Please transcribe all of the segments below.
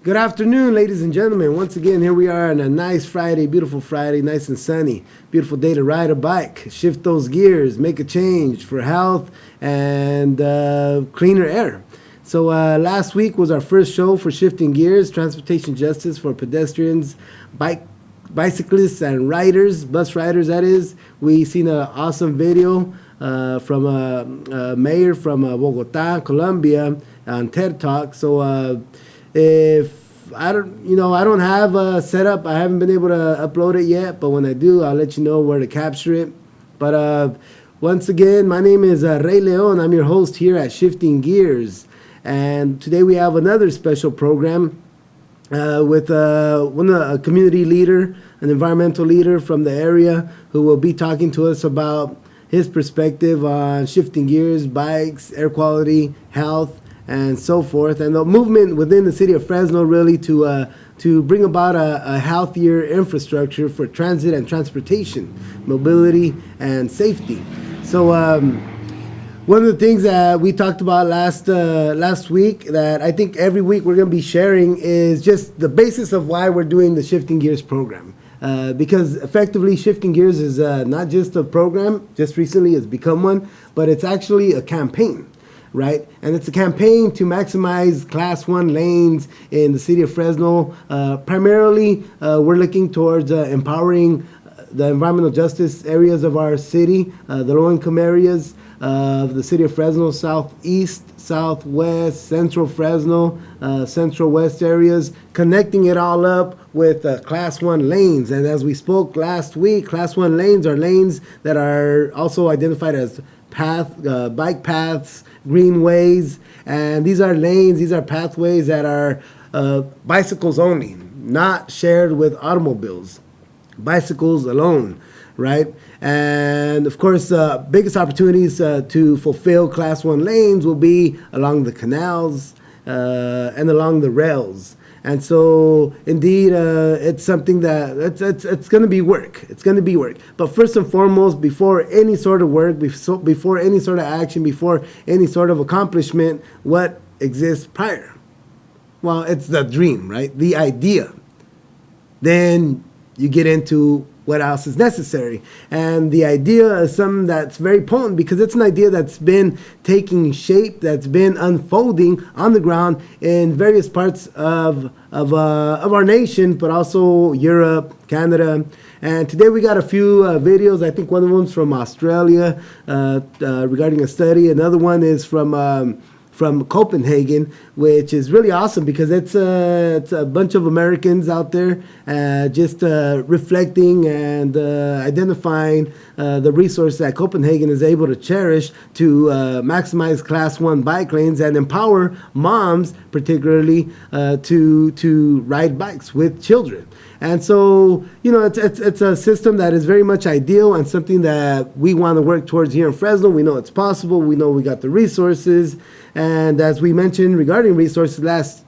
Good afternoon, ladies and gentlemen. Once again, here we are on a nice Friday, beautiful Friday, nice and sunny. Beautiful day to ride a bike, shift those gears, make a change for health and cleaner air. So last week was our first show for Shifting Gears, Transportation Justice for Pedestrians, bicyclists and riders, bus riders that is. We seen an awesome video from a mayor from Bogota, Colombia on TED Talk. So if I don't have a setup. I haven't been able to upload it yet, but when I do, I'll let you know where to capture it. But once again, my name is Ray Leon. I'm your host here at Shifting Gears, and today we have another special program with a community leader, an environmental leader from the area, who will be talking to us about his perspective on shifting gears, bikes, air quality, health, and so forth, and the movement within the city of Fresno really to bring about a healthier infrastructure for transit and transportation, mobility and safety. So one of the things that we talked about last week that I think every week we're going to be sharing is just the basis of why we're doing the Shifting Gears program. Because effectively Shifting Gears is not just a program, just recently it's become one, but it's actually a campaign. Right, and it's a campaign to maximize Class 1 lanes in the city of Fresno. Primarily, we're looking towards empowering the environmental justice areas of our city, the low-income areas of the city of Fresno, southeast, southwest, central Fresno, central west areas, connecting it all up with Class 1 lanes. And as we spoke last week, Class 1 lanes are lanes that are also identified as bike paths, greenways, and these are lanes, these are pathways that are bicycles only, not shared with automobiles, bicycles alone, right? And of course, biggest opportunities to fulfill Class 1 lanes will be along the canals and along the rails. And so, indeed, it's something that it's going to be work. It's going to be work. But first and foremost, before any sort of work, before any sort of action, before any sort of accomplishment, what exists prior? Well, it's the dream, right? The idea. Then you get into what else is necessary. And the idea is something that's very potent because it's an idea that's been taking shape, that's been unfolding on the ground in various parts of our nation, but also Europe, Canada. And today we got a few videos. I think one of them's from Australia regarding a study. Another one is from Copenhagen, which is really awesome because it's a bunch of Americans out there just reflecting and identifying the resource that Copenhagen is able to cherish to maximize Class 1 bike lanes and empower moms, particularly, to ride bikes with children. And so, it's a system that is very much ideal and something that we want to work towards here in Fresno. We know it's possible. We know we got the resources. And as we mentioned regarding resources last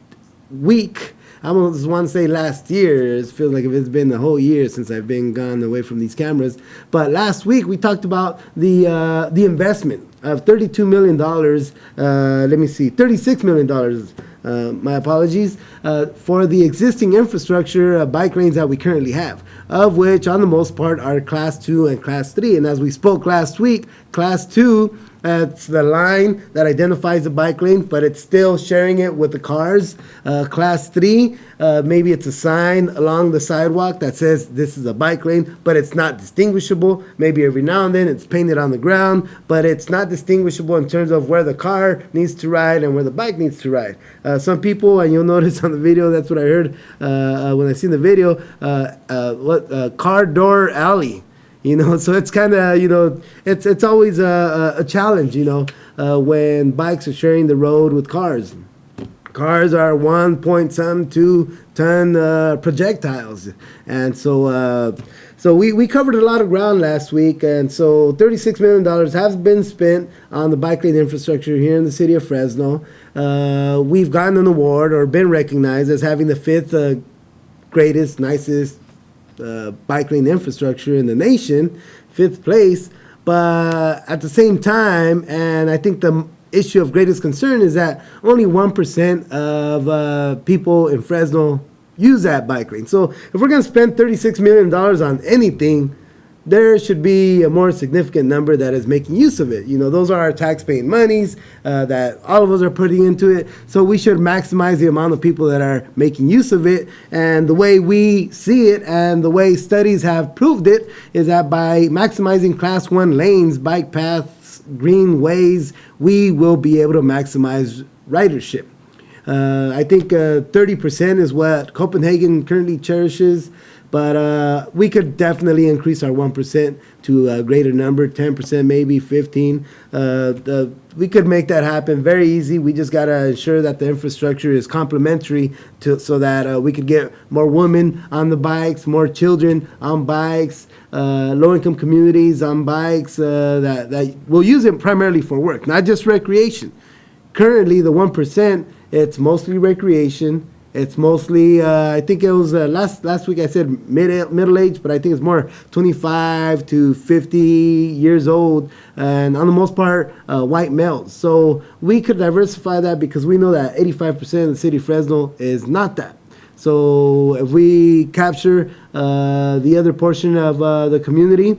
week, I almost want to say last year. It feels like it's been the whole year since I've been gone away from these cameras. But last week we talked about the investment of $32 million. $36 million. My apologies, for the existing infrastructure bike lanes that we currently have, of which on the most part are Class 2 and Class 3. And as we spoke last week, Class 2, it's the line that identifies the bike lane, but it's still sharing it with the cars. Class 3, maybe it's a sign along the sidewalk that says this is a bike lane, but it's not distinguishable. Maybe every now and then it's painted on the ground, but it's not distinguishable in terms of where the car needs to ride and where the bike needs to ride. Some people, and you'll notice on the video, that's what I heard when I seen the video, car door alley. So it's kind of, it's always a challenge, when bikes are sharing the road with cars. Cars are 1.2 ton projectiles. And so we covered a lot of ground last week. And so $36 million has been spent on the bike lane infrastructure here in the city of Fresno. We've gotten an award or been recognized as having the fifth greatest, nicest bike lane infrastructure in the nation, 5th place. But at the same time, and I think the issue of greatest concern is that only 1% of people in Fresno use that bike lane. So if we're going to spend $36 million on anything, there should be a more significant number that is making use of it. You know, those are our tax-paying monies that all of us are putting into it. So we should maximize the amount of people that are making use of it. And the way we see it and the way studies have proved it is that by maximizing Class 1 lanes, bike paths, greenways, we will be able to maximize ridership. I think 30% is what Copenhagen currently cherishes. But we could definitely increase our 1% to a greater number, 10%, maybe 15. We could make that happen very easy. We just got to ensure that the infrastructure is complementary so that we could get more women on the bikes, more children on bikes, low-income communities on bikes that will use it primarily for work, not just recreation. Currently, the 1%, it's mostly recreation. It's mostly, I think it was last week I said middle age, but I think it's more 25 to 50 years old, and on the most part, white males. So we could diversify that because we know that 85% of the city of Fresno is not that. So if we capture the other portion of the community,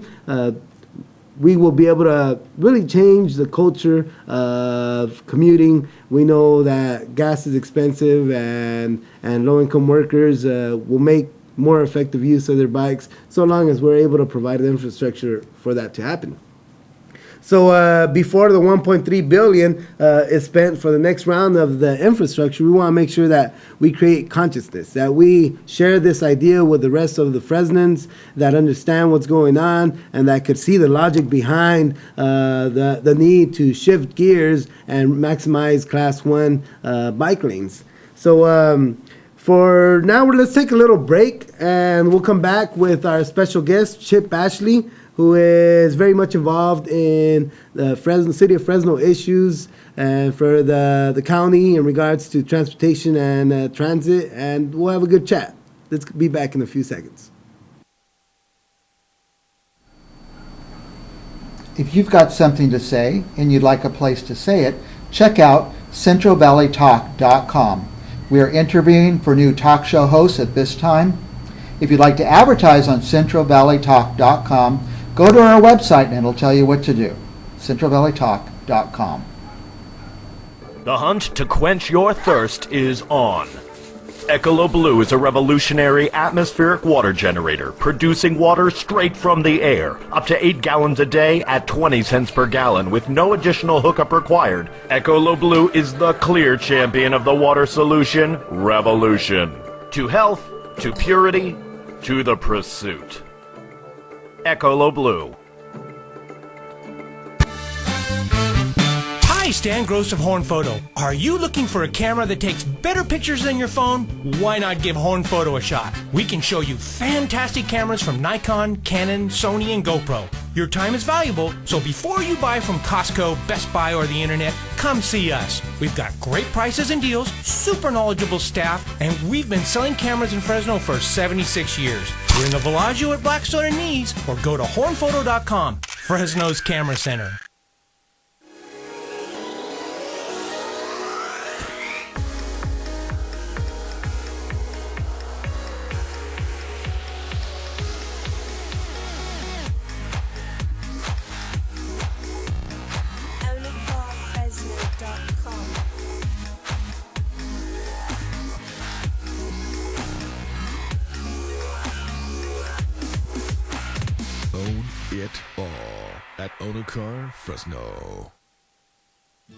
we will be able to really change the culture of commuting. We know that gas is expensive and low-income workers will make more effective use of their bikes so long as we're able to provide the infrastructure for that to happen. So before the $1.3 billion is spent for the next round of the infrastructure, we want to make sure that we create consciousness, that we share this idea with the rest of the Fresnans that understand what's going on and that could see the logic behind the need to shift gears and maximize Class 1 bike lanes. So for now, let's take a little break, and we'll come back with our special guest, Chip Ashley, who is very much involved in the city of Fresno issues and for the county in regards to transportation and transit, and we'll have a good chat. Let's be back in a few seconds. If you've got something to say and you'd like a place to say it, check out CentralValleyTalk.com. We are interviewing for new talk show hosts at this time. If you'd like to advertise on CentralValleyTalk.com, go to our website and it'll tell you what to do. CentralValleyTalk.com. The hunt to quench your thirst is on. Ecolo Blue is a revolutionary atmospheric water generator producing water straight from the air, up to 8 gallons a day at 20 cents per gallon with no additional hookup required. Ecolo Blue is the clear champion of the water solution revolution. To health, to purity, to the pursuit. Ecolo Blue. Hi, Stan Gross of Horn Photo. Are you looking for a camera that takes better pictures than your phone? Why not give Horn Photo a shot? We can show you fantastic cameras from Nikon, Canon, Sony, and GoPro. Your time is valuable, so before you buy from Costco, Best Buy, or the internet, come see us. We've got great prices and deals, super knowledgeable staff, and we've been selling cameras in Fresno for 76 years. We're in the Villaggio at Blackstone and Nees, or go to hornphoto.com, Fresno's Camera Center. Own it all at Onacar Fresno.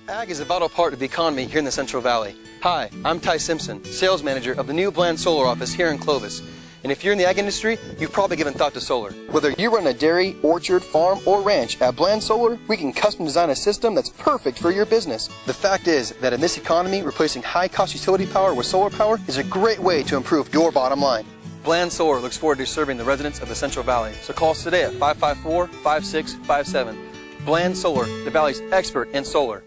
Ag is a vital part of the economy here in the Central Valley. Hi, I'm Ty Simpson, sales manager of the new Bland Solar office here in Clovis. And if you're in the ag industry, you've probably given thought to solar. Whether you run a dairy, orchard, farm, or ranch, at Bland Solar, we can custom design a system that's perfect for your business. The fact is that in this economy, replacing high-cost utility power with solar power is a great way to improve your bottom line. Bland Solar looks forward to serving the residents of the Central Valley. So call us today at 554-5657. Bland Solar, the Valley's expert in solar.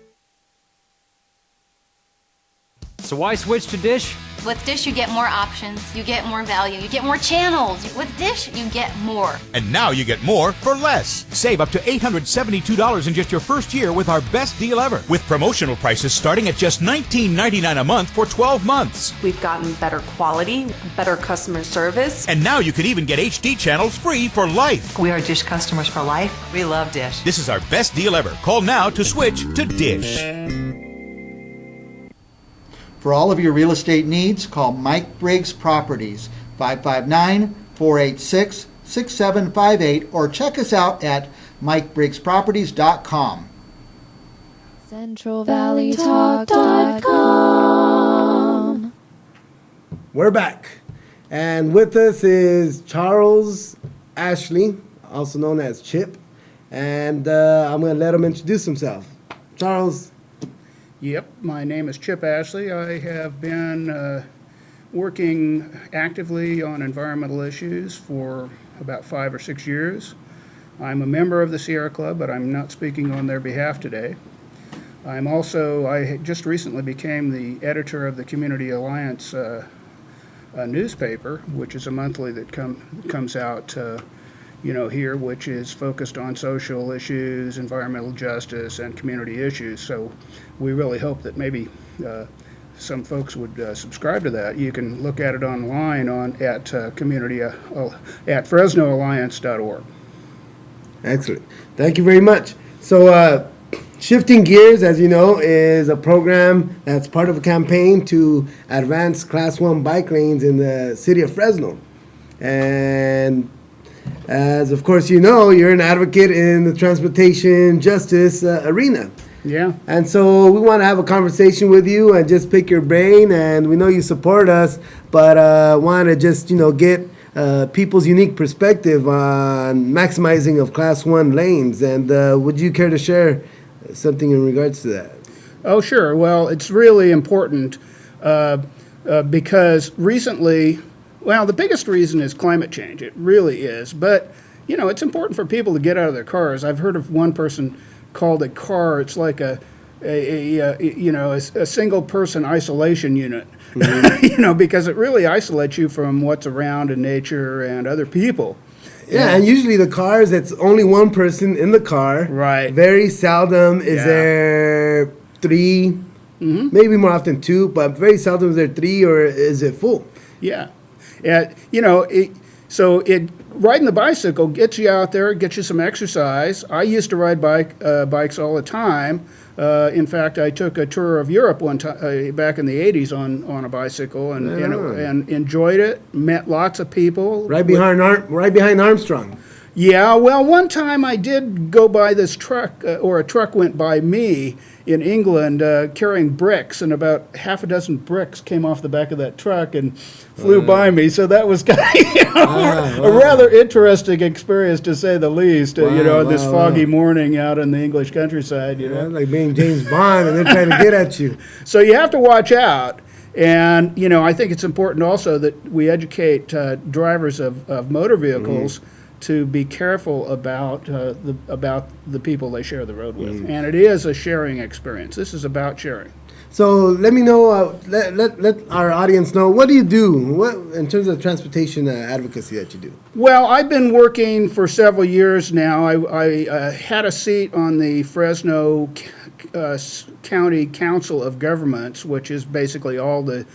So why switch to Dish? With Dish, you get more options, you get more value, you get more channels. With Dish, you get more. And now you get more for less. Save up to $872 in just your first year with our best deal ever. With promotional prices starting at just $19.99 a month for 12 months. We've gotten better quality, better customer service. And now you can even get HD channels free for life. We are Dish customers for life. We love Dish. This is our best deal ever. Call now to switch to Dish. For all of your real estate needs, call Mike Briggs Properties, 559-486-6758, or check us out at MikeBriggsProperties.com. CentralValleyTalk.com. We're back. And with us is Charles Ashley, also known as Chip. And I'm going to let him introduce himself. Charles. Yep, my name is Chip Ashley. I have been working actively on environmental issues for about 5 or 6 years. I'm a member of the Sierra Club, but I'm not speaking on their behalf today. I just recently became the editor of the Community Alliance newspaper, which is a monthly that comes out here, which is focused on social issues, environmental justice, and community issues. So we really hope that maybe some folks would subscribe to that. You can look at it online at FresnoAlliance.org. Excellent. Thank you very much. So Shifting Gears, as you know, is a program that's part of a campaign to advance Class 1 bike lanes in the city of Fresno. And as, of course, you know, you're an advocate in the transportation justice arena. Yeah. And so we want to have a conversation with you and just pick your brain. And we know you support us, but want to just, get people's unique perspective on maximizing of Class 1 lanes. And would you care to share something in regards to that? Oh, sure. Well, it's really important because recently... Well, the biggest reason is climate change. It really is. But, it's important for people to get out of their cars. I've heard of one person called a car, it's like a single-person isolation unit, Mm-hmm. because it really isolates you from what's around in nature and other people. Yeah, and usually the cars, it's only one person in the car. Right. Very seldom is there 3, maybe more often 2, but very seldom is there 3, or is it full? Yeah. Riding the bicycle gets you out there, gets you some exercise. I used to ride bikes all the time. In fact, I took a tour of Europe one time back in the '80s on a bicycle, and enjoyed it. Met lots of people. Right behind Armstrong. Yeah, well, one time I did go by this truck, or a truck went by me in England carrying bricks, and about half a dozen bricks came off the back of that truck and flew by me. So that was kind of a rather interesting experience, to say the least. This foggy morning out in the English countryside. Yeah, like being James Bond, and they're trying to get at you. So you have to watch out. And, I think it's important also that we educate drivers of motor vehicles to be careful about the people they share the road with. And it is a sharing experience. This is about sharing. So let me know, let our audience know, what do you do in terms of transportation advocacy that you do? Well, I've been working for several years now. I had a seat on the Fresno County Council of Governments, which is basically all the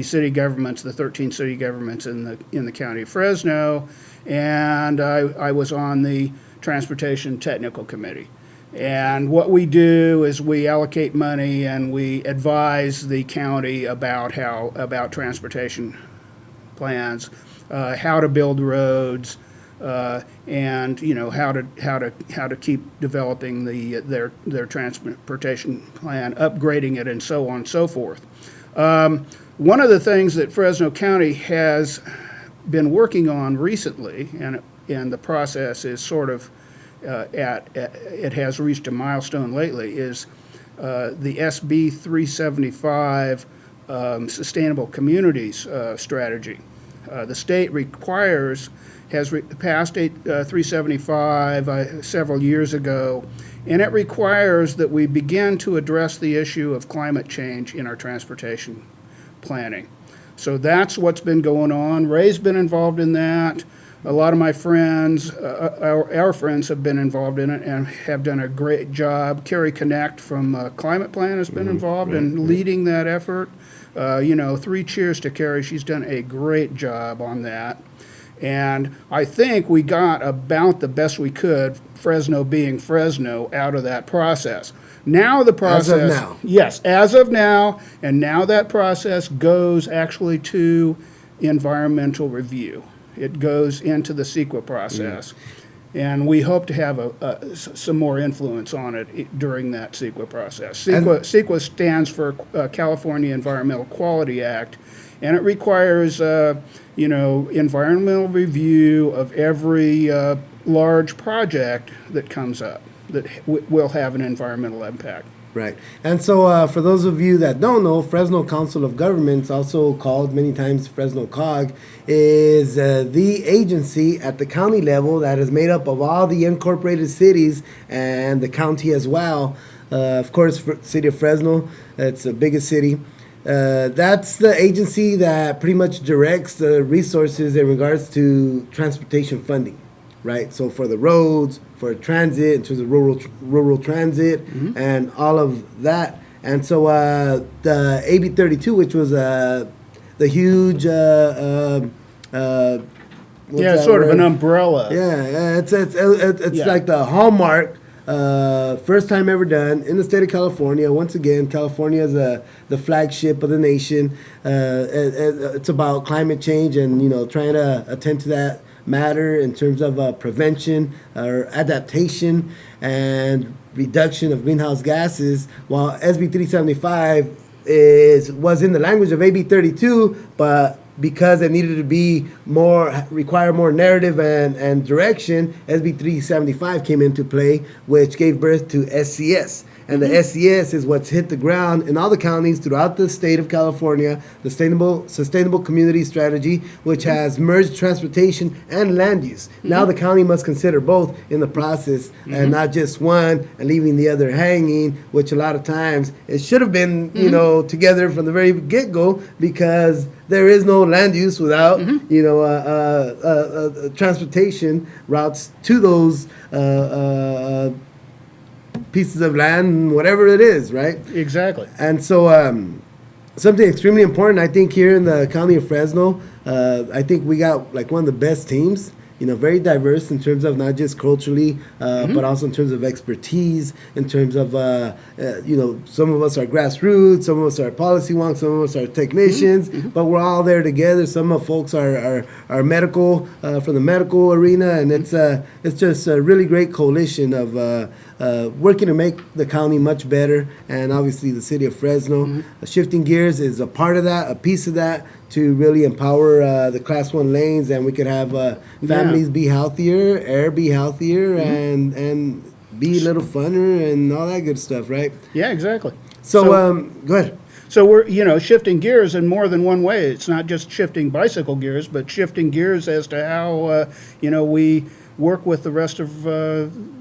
city governments, the 13 city governments in the county of Fresno. And I was on the Transportation Technical Committee. And what we do is we allocate money and we advise the county about transportation plans, how to build roads, and how to keep developing their transportation plan, upgrading it, and so on and so forth. One of the things that Fresno County has been working on recently, and the process is sort of it has reached a milestone lately, is the SB 375 Sustainable Communities strategy. The state has passed 375 several years ago, and it requires that we begin to address the issue of climate change in our transportation. planning. So that's what's been going on. Ray's been involved in that. A lot of my friends, our friends have been involved in it and have done a great job. Carrie Connect from Climate Plan has been involved in leading that effort. 3 cheers to Carrie. She's done a great job on that. And I think we got about the best we could, Fresno being Fresno, out of that process. Now the process... As of now. Yes, as of now. And now that process goes actually to environmental review. It goes into the CEQA process. And we hope to have some more influence on it during that CEQA process. CEQA stands for California Environmental Quality Act, and it requires, environmental review of every large project that comes up that will have an environmental impact. Right. And so for those of you that don't know, Fresno Council of Governments, also called many times Fresno COG, is the agency at the county level that is made up of all the incorporated cities and the county as well. Of course, city of Fresno, it's the biggest city. That's the agency that pretty much directs the resources in regards to transportation funding. Right, so for the roads, for transit, in terms of rural transit, and all of that. And so the AB 32, which was the huge, Sort of an umbrella. Yeah, it's like the hallmark. First time ever done in the state of California. Once again, California is the flagship of the nation. It's about climate change and trying to attend to that matter in terms of prevention or adaptation and reduction of greenhouse gases, while SB 375 was in the language of AB 32, but because it needed to require more narrative and direction, SB 375 came into play, which gave birth to SCS. And the SCS is what's hit the ground in all the counties throughout the state of California, the Sustainable Community Strategy, which has merged transportation and land use. Now the county must consider both in the process and not just one and leaving the other hanging, which a lot of times it should have been, together from the very get-go, because there is no land use without, transportation routes to those pieces of land, whatever it is, right? Exactly. And so something extremely important, I think, here in the county of Fresno, I think we got like one of the best teams, very diverse in terms of not just culturally, but also in terms of expertise, in terms of, some of us are grassroots, some of us are policy wonks, some of us are technicians, but we're all there together. Some of folks are medical, from the medical arena, and it's just a really great coalition of working to make the county much better, and obviously the city of Fresno. Shifting Gears is a part of that, a piece of that, to really empower the Class 1 lanes, and we could have families be healthier, air be healthier, and be a little funner and all that good stuff, right? Yeah, exactly. So go ahead. So we're, shifting gears in more than one way. It's not just shifting bicycle gears, but shifting gears as to how, we work with the rest of,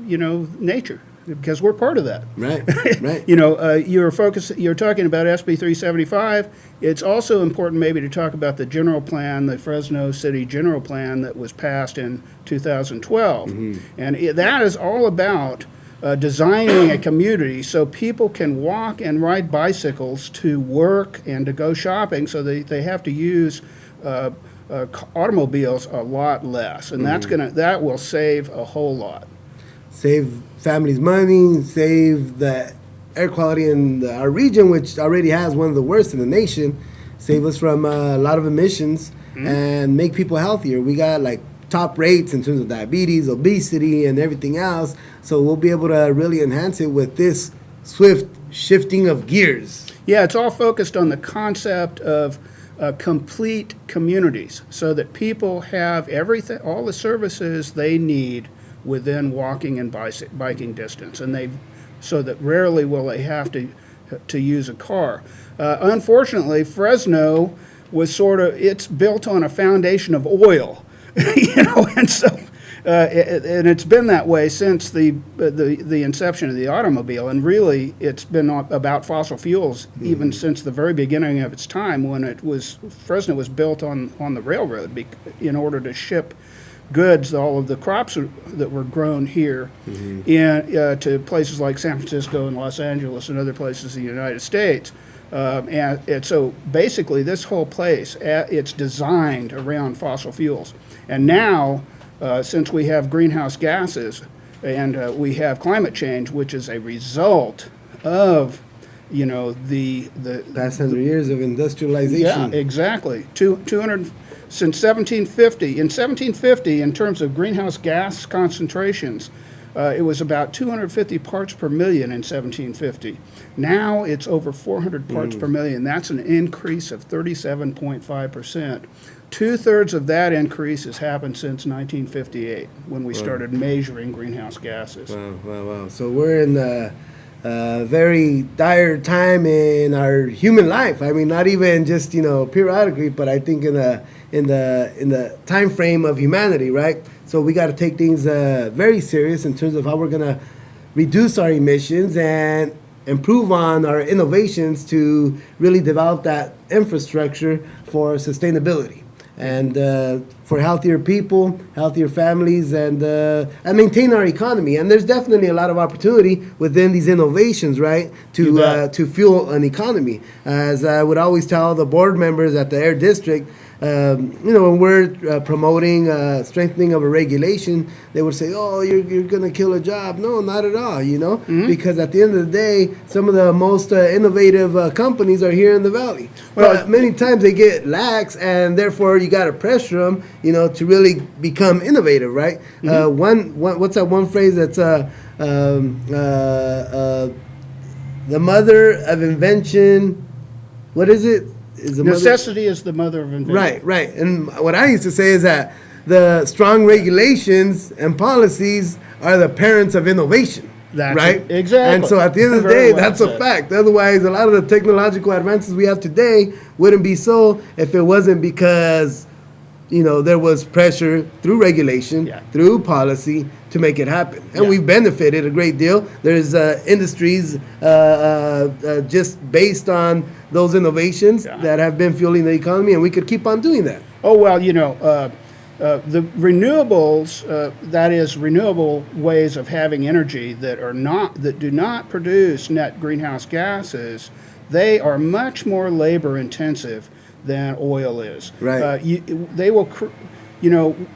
nature, because we're part of that. Right, right. You're talking about SB 375. It's also important maybe to talk about the general plan, the Fresno City General Plan that was passed in 2012. And that is all about designing a community so people can walk and ride bicycles to work and to go shopping, so they have to use automobiles a lot less. And that will save a whole lot. Save families money, save the air quality in our region, which already has one of the worst in the nation, save us from a lot of emissions, and make people healthier. We got like top rates in terms of diabetes, obesity, and everything else, so we'll be able to really enhance it with this swift shifting of gears. Yeah, it's all focused on the concept of complete communities, so that people have everything, all the services they need within walking and biking distance, and so that rarely will they have to use a car. Unfortunately, Fresno was it's built on a foundation of oil, and so And it's been that way since the inception of the automobile, and really it's been about fossil fuels even since the very beginning of its time, when Fresno was built on the railroad in order to ship goods, all of the crops that were grown here, to places like San Francisco and Los Angeles and other places in the United States. And so basically this whole place, it's designed around fossil fuels. And now, since we have greenhouse gases and we have climate change, which is a result of, the Past 100 years of industrialization. Yeah, exactly. 200 since 1750. In 1750, in terms of greenhouse gas concentrations, it was about 250 parts per million in 1750. Now it's over 400 parts per million. That's an increase of 37.5%. 2/3 of that increase has happened since 1958, when we started measuring greenhouse gases. Wow. So we're in a very dire time in our human life. I mean, not even just periodically, but I think in the time frame of humanity, right? So we got to take things very serious in terms of how we're gonna reduce our emissions and improve on our innovations to really develop that infrastructure for sustainability and for healthier people, healthier families, and maintain our economy. And there's definitely a lot of opportunity within these innovations, right, to fuel an economy. As I would always tell the board members at the Air District, when we're promoting strengthening of a regulation, they would say, "Oh, you're going to kill a job." No, not at all. Because at the end of the day, some of the most innovative companies are here in the valley. But many times they get lax, and therefore you got to pressure them, to really become innovative, right? What's that one phrase that's the mother of invention? What is it? Necessity is the mother of invention. Right. And what I used to say is that the strong regulations and policies are the parents of innovation. That's right? Exactly. And so at the end of the day, that's a fact. Otherwise, a lot of the technological advances we have today wouldn't be so if it wasn't because, there was pressure through regulation, through policy to make it happen. And we've benefited a great deal. There's industries just based on those innovations that have been fueling the economy, and we could keep on doing that. Oh, well, the renewables, that is renewable ways of having energy that do not produce net greenhouse gases, they are much more labor intensive than oil is. Right.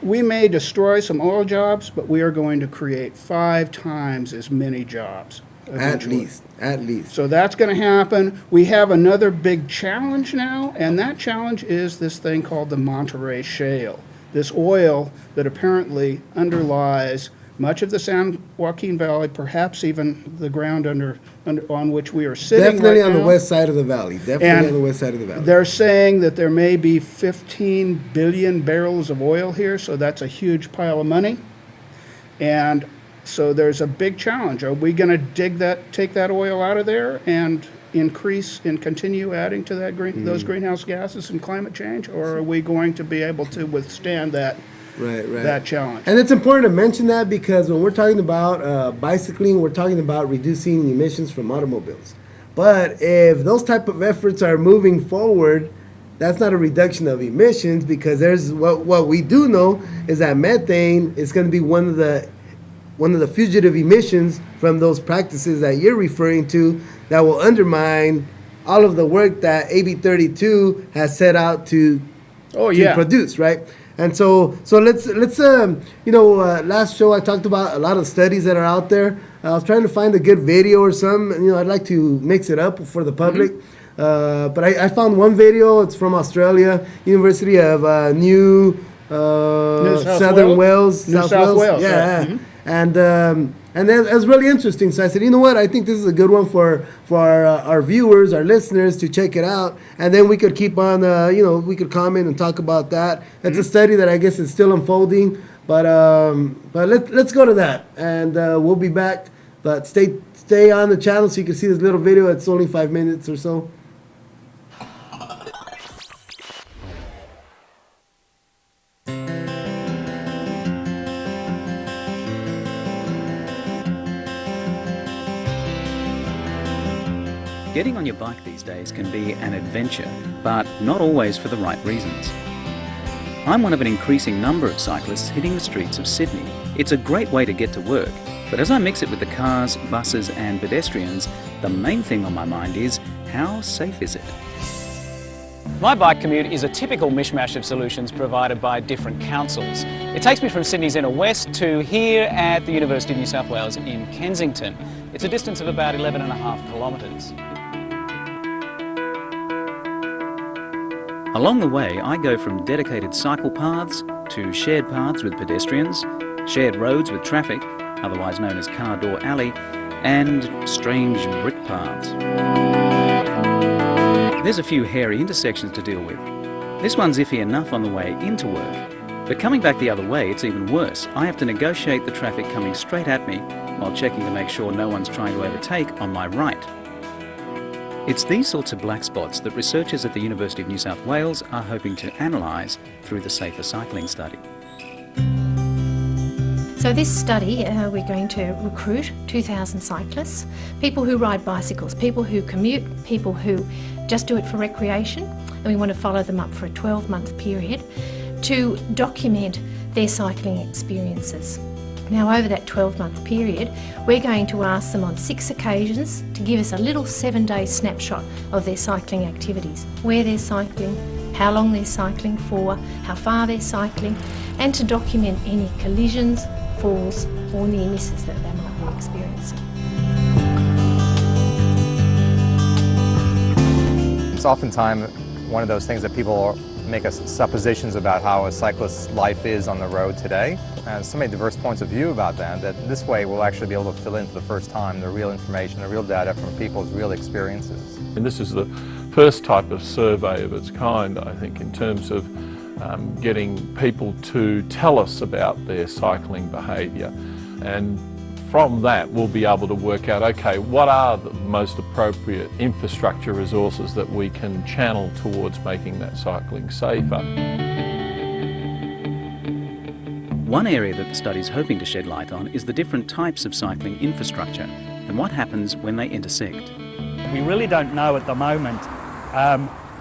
We may destroy some oil jobs, but we are going to create 5 times as many jobs. Eventually. At least. So that's going to happen. We have another big challenge now, and that challenge is this thing called the Monterey Shale. This oil that apparently underlies much of the San Joaquin Valley, perhaps even the ground on which we are sitting Definitely right on now. the west side of the valley. Definitely on the west side of the valley. They're saying that there may be 15 billion barrels of oil here, so that's a huge pile of money. And so there's a big challenge. Are we going to take that oil out of there and increase and continue adding to that those greenhouse gases and climate change, or are we going to be able to withstand that challenge? And it's important to mention that because when we're talking about bicycling, we're talking about reducing emissions from automobiles. But if those type of efforts are moving forward, that's not a reduction of emissions, because there's what we do know is that methane is going to be one of the fugitive emissions from those practices that you're referring to that will undermine all of the work that AB 32 has set out to produce, right? And so let's last show I talked about a lot of studies that are out there. I was trying to find a good video or some. I'd like to mix it up for the public. But I found one video. It's from Australia, University of New South Wales. Yeah. And that was really interesting. So I said, you know what? I think this is a good one for our viewers, our listeners to check it out. And then we could keep on, we could comment and talk about that. It's a study that I guess is still unfolding. But let's go to that, and we'll be back. But stay on the channel so you can see this little video. It's only 5 minutes or so. Getting on your bike these days can be an adventure, but not always for the right reasons. I'm one of an increasing number of cyclists hitting the streets of Sydney. It's a great way to get to work, but as I mix it with the cars, buses and pedestrians, the main thing on my mind is, how safe is it? My bike commute is a typical mishmash of solutions provided by different councils. It takes me from Sydney's inner west to here at the University of New South Wales in Kensington. It's a distance of about 11.5 kilometres. Along the way, I go from dedicated cycle paths to shared paths with pedestrians, shared roads with traffic, otherwise known as car door alley, and strange brick paths. There's a few hairy intersections to deal with. This one's iffy enough on the way into work, but coming back the other way, it's even worse. I have to negotiate the traffic coming straight at me while checking to make sure no one's trying to overtake on my right. It's these sorts of black spots that researchers at the University of New South Wales are hoping to analyse through the Safer Cycling study. So this study, we're going to recruit 2,000 cyclists, people who ride bicycles, people who commute, people who just do it for recreation, and we want to follow them up for a 12-month period to document their cycling experiences. Now, over that 12-month period, we're going to ask them on 6 occasions to give us a little 7-day snapshot of their cycling activities, where they're cycling, how long they're cycling for, how far they're cycling, and to document any collisions, falls or near misses that they might be experiencing. It's oftentimes one of those things that people make us suppositions about how a cyclist's life is on the road today. And so many diverse points of view about that this way we'll actually be able to fill in for the first time the real information, the real data from people's real experiences. And this is the first type of survey of its kind, I think, in terms of getting people to tell us about their cycling behaviour. And from that we'll be able to work out, okay, what are the most appropriate infrastructure resources that we can channel towards making that cycling safer. One area that the study is hoping to shed light on is the different types of cycling infrastructure and what happens when they intersect. We really don't know at the moment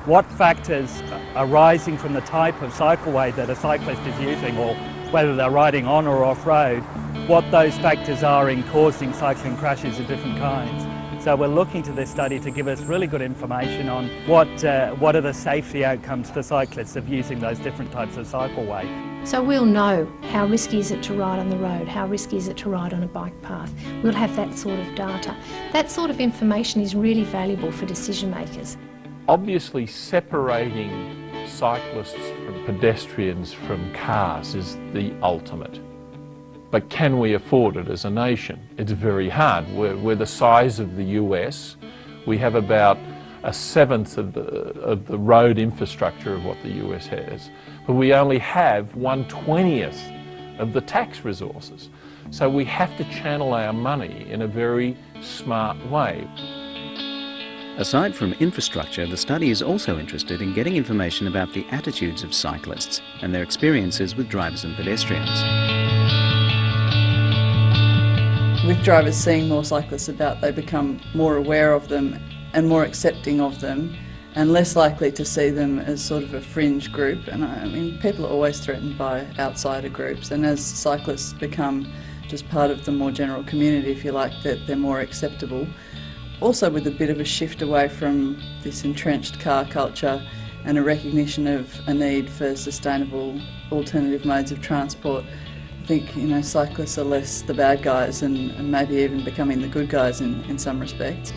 what factors are arising from the type of cycleway that a cyclist is using, or whether they're riding on or off-road, what those factors are in causing cycling crashes of different kinds. So we're looking to this study to give us really good information on what are the safety outcomes for cyclists of using those different types of cycleway. So we'll know how risky is it to ride on the road, how risky is it to ride on a bike path. We'll have that sort of data. That sort of information is really valuable for decision makers. Obviously, separating cyclists from pedestrians from cars is the ultimate. But can we afford it as a nation? It's very hard. We're the size of the US. We have about 1/7 of the road infrastructure of what the US has. But we only have 1/20th of the tax resources. So we have to channel our money in a very smart way. Aside from infrastructure, the study is also interested in getting information about the attitudes of cyclists and their experiences with drivers and pedestrians. With drivers seeing more cyclists about, they become more aware of them and more accepting of them and less likely to see them as sort of a fringe group. And I mean, people are always threatened by outsider groups, and as cyclists become just part of the more general community, if you like, that they're more acceptable. Also with a bit of a shift away from this entrenched car culture and a recognition of a need for sustainable alternative modes of transport. I think, you know, cyclists are less the bad guys and maybe even becoming the good guys in some respects.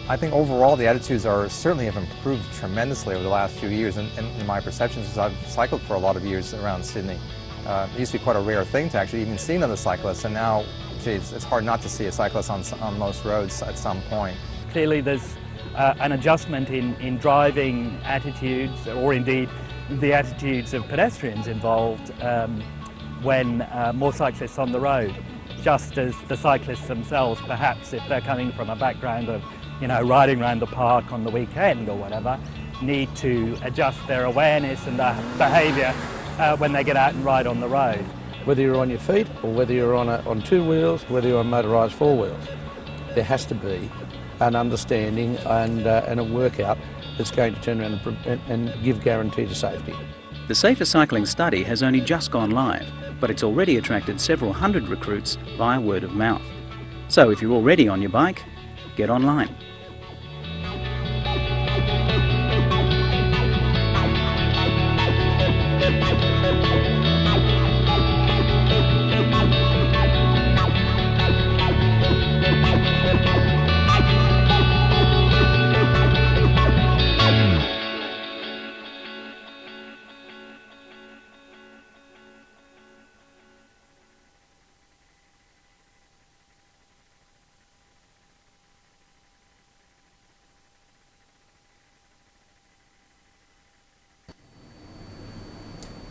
I think overall the attitudes certainly have improved tremendously over the last few years, and in my perception, since I've cycled for a lot of years around Sydney. It used to be quite a rare thing to actually even see another cyclist, and now, geez, it's hard not to see a cyclist on most roads at some point. Clearly there's an adjustment in driving attitudes, or indeed the attitudes of pedestrians involved when more cyclists on the road, just as the cyclists themselves, perhaps if they're coming from a background of, you know, riding around the park on the weekend or whatever, need to adjust their awareness and their behaviour when they get out and ride on the road. Whether you're on your feet or whether you're on 2 wheels, whether you're on motorised 4 wheels, there has to be an understanding and a workout that's going to turn around and give guarantee to safety. The Safer Cycling study has only just gone live, but it's already attracted several hundred recruits via word of mouth. So if you're already on your bike, get online.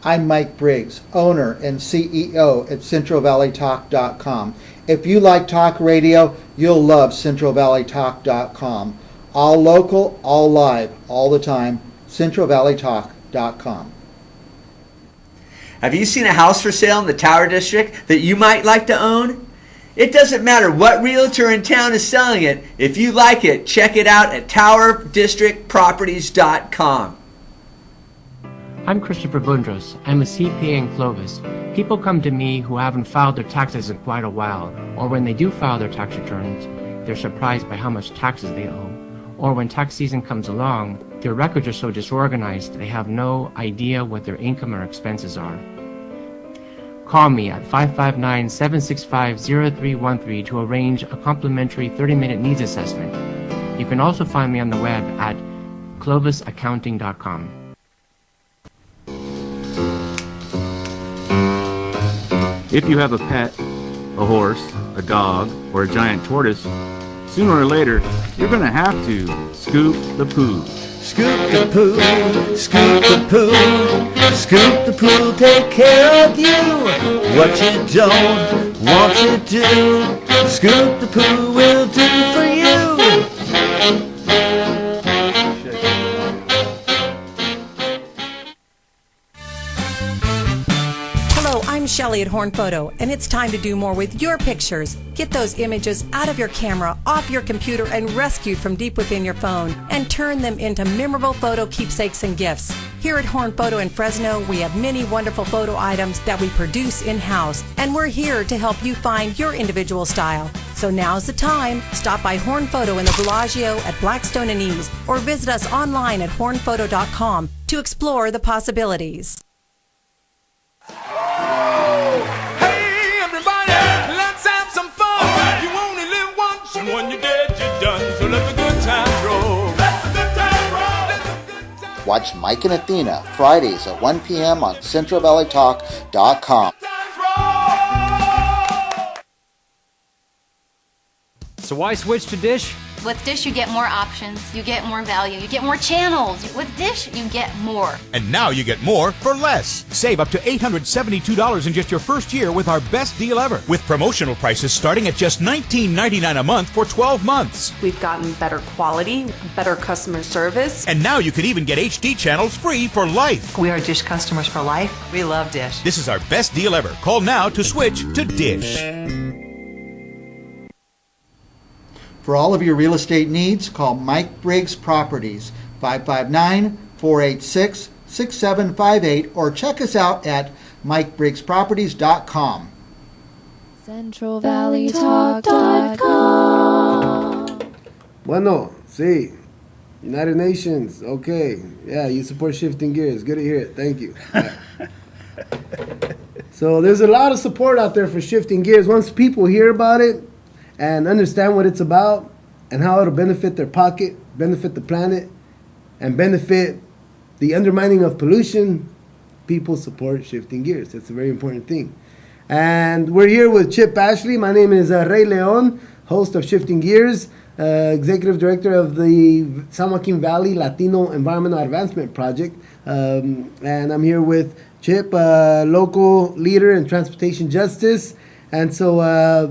I'm Mike Briggs, owner and CEO at CentralValleyTalk.com. If you like talk radio, you'll love CentralValleyTalk.com. All local, all live, all the time, CentralValleyTalk.com. Have you seen a house for sale in the Tower District that you might like to own? It doesn't matter what realtor in town is selling it. If you like it, check it out at TowerDistrictProperties.com. I'm Christopher Bundros. I'm a CPA in Clovis. People come to me who haven't filed their taxes in quite a while, or when they do file their tax returns, they're surprised by how much taxes they owe. Or when tax season comes along, their records are so disorganized they have no idea what their income or expenses are. Call me at 559-765-0313 to arrange a complimentary 30-minute needs assessment. You can also find me on the web at clovisaccounting.com. If you have a pet, a horse, a dog, or a giant tortoise, sooner or later, you're going to have to scoop the poo. Scoop the poo, scoop the poo, scoop the poo, take care of you. What you don't want to do, scoop the poo will do for you. Hello, I'm Shelley at Horn Photo, and it's time to do more with your pictures. Get those images out of your camera, off your computer, and rescued from deep within your phone, and turn them into memorable photo keepsakes and gifts. Here at Horn Photo in Fresno, we have many wonderful photo items that we produce in-house, and we're here to help you find your individual style. So now's the time. Stop by Horn Photo in the Bellagio at Blackstone and East, or visit us online at hornphoto.com to explore the possibilities. Hey everybody, let's have some fun. Right. You only live once, and when you're dead, you're done. So let the good times roll. Let the good times roll. Let the good times roll. Watch Mike and Athena Fridays at 1 p.m. on CentralValleyTalk.com. So why switch to Dish? With Dish, you get more options, you get more value, you get more channels. With Dish, you get more. And now you get more for less. Save up to $872 in just your first year with our best deal ever. With promotional prices starting at just $19.99 a month for 12 months. We've gotten better quality, better customer service. And now you can even get HD channels free for life. We are Dish customers for life. We love Dish. This is our best deal ever. Call now to switch to Dish. For all of your real estate needs, call Mike Briggs Properties, 559-486-6758, or check us out at MikeBriggsProperties.com. CentralValleyTalk.com. Bueno, sí. United Nations, okay. Yeah, you support Shifting Gears. Good to hear it. Thank you. So there's a lot of support out there for Shifting Gears. Once people hear about it and understand what it's about and how it'll benefit their pocket, benefit the planet, and benefit the undermining of pollution, people support Shifting Gears. That's a very important thing. And we're here with Chip Ashley. My name is Ray Leon, host of Shifting Gears, executive director of the San Joaquin Valley Latino Environmental Advancement Project. And I'm here with Chip, local leader in transportation justice. And so I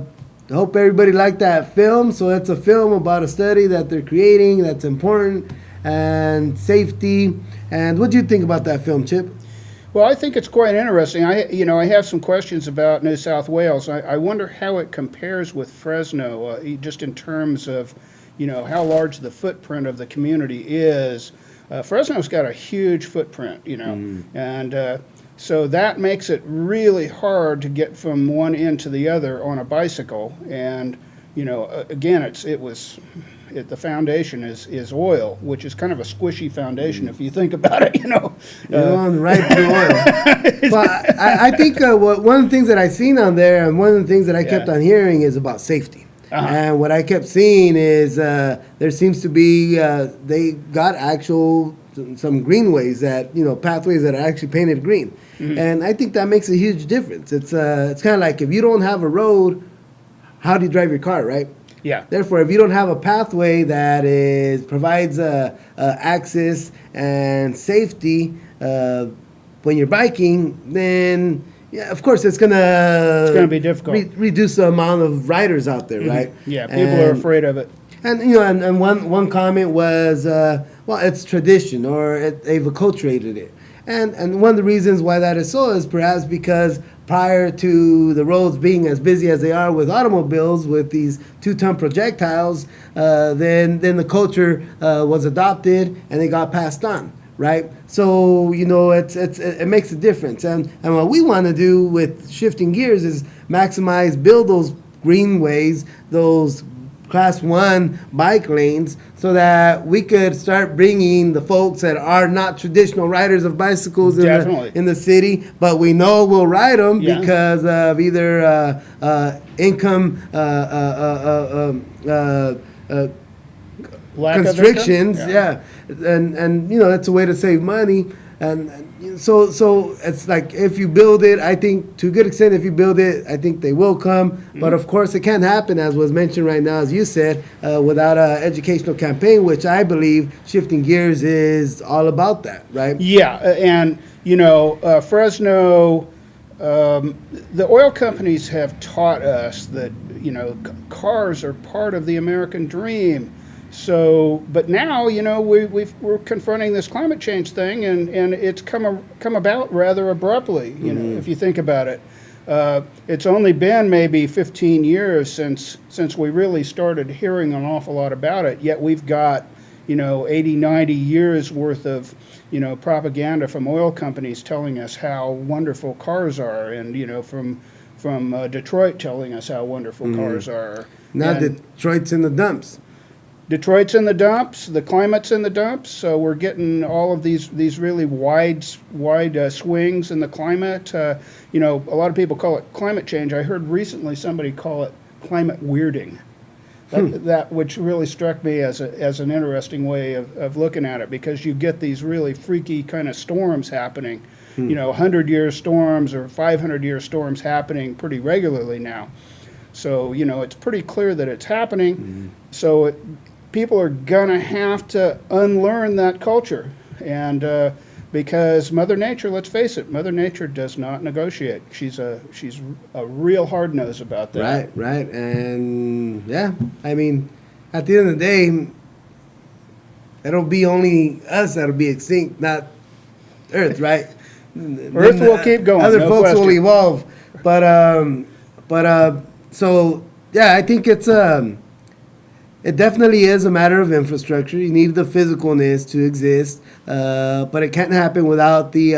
hope everybody liked that film. So it's a film about a study that they're creating that's important and safety. And what do you think about that film, Chip? Well, I think it's quite interesting. I have some questions about New South Wales. I wonder how it compares with Fresno, just in terms of, how large the footprint of the community is. Fresno's got a huge footprint, and so that makes it really hard to get from one end to the other on a bicycle. And again, the foundation is oil, which is kind of a squishy foundation if you think about it. You're on the right to oil. But I think one of the things that I seen on there, and one of the things that I kept on hearing is about safety. And what I kept seeing is there seems to be they got some greenways that pathways that are actually painted green, and I think that makes a huge difference. It's kind of like if you don't have a road, how do you drive your car, right? Yeah. Therefore, if you don't have a pathway that provides access and safety when you're biking, then yeah, of course it's gonna be difficult. Reduce the amount of riders out there, right? Yeah, people are afraid of it. And and one comment was, well, it's tradition, or they've acculturated it. And one of the reasons why that is so is perhaps because prior to the roads being as busy as they are with automobiles, with these 2-ton projectiles, then the culture was adopted and it got passed on, right? So it makes a difference. And what we want to do with shifting gears is build those greenways, those Class 1 bike lanes, so that we could start bringing the folks that are not traditional riders of bicycles in the city, but we know we'll ride them because of either income constrictions, and it's a way to save money. And so it's like if you build it, I think to a good extent, if you build it, I think they will come. But of course, it can't happen, as was mentioned right now, as you said, without an educational campaign, which I believe Shifting Gears is all about that, right? Yeah, and Fresno, the oil companies have taught us that cars are part of the American dream. So, but now we're confronting this climate change thing, and it's come about rather abruptly. If you think about it, it's only been maybe 15 years since we really started hearing an awful lot about it. Yet we've got 80, 90 years worth of propaganda from oil companies telling us how wonderful cars are, and from Detroit telling us how wonderful cars are. Now Detroit's in the dumps. Detroit's in the dumps, the climate's in the dumps, so we're getting all of these really wide swings in the climate. A lot of people call it climate change. I heard recently somebody call it climate weirding. That which really struck me as an interesting way of looking at it, because you get these really freaky kind of storms happening, 100-year storms or 500-year storms happening pretty regularly now. So, it's pretty clear that it's happening. So people are going to have to unlearn that culture. And because Mother Nature, let's face it, Mother Nature does not negotiate. She's a real hard-nose about that. Right. And, yeah, I mean, at the end of the day, it'll be only us that'll be extinct, not Earth, right? Earth will keep going. Other folks will evolve. So, yeah, I think it definitely is a matter of infrastructure. You need the physicalness to exist, but it can't happen without the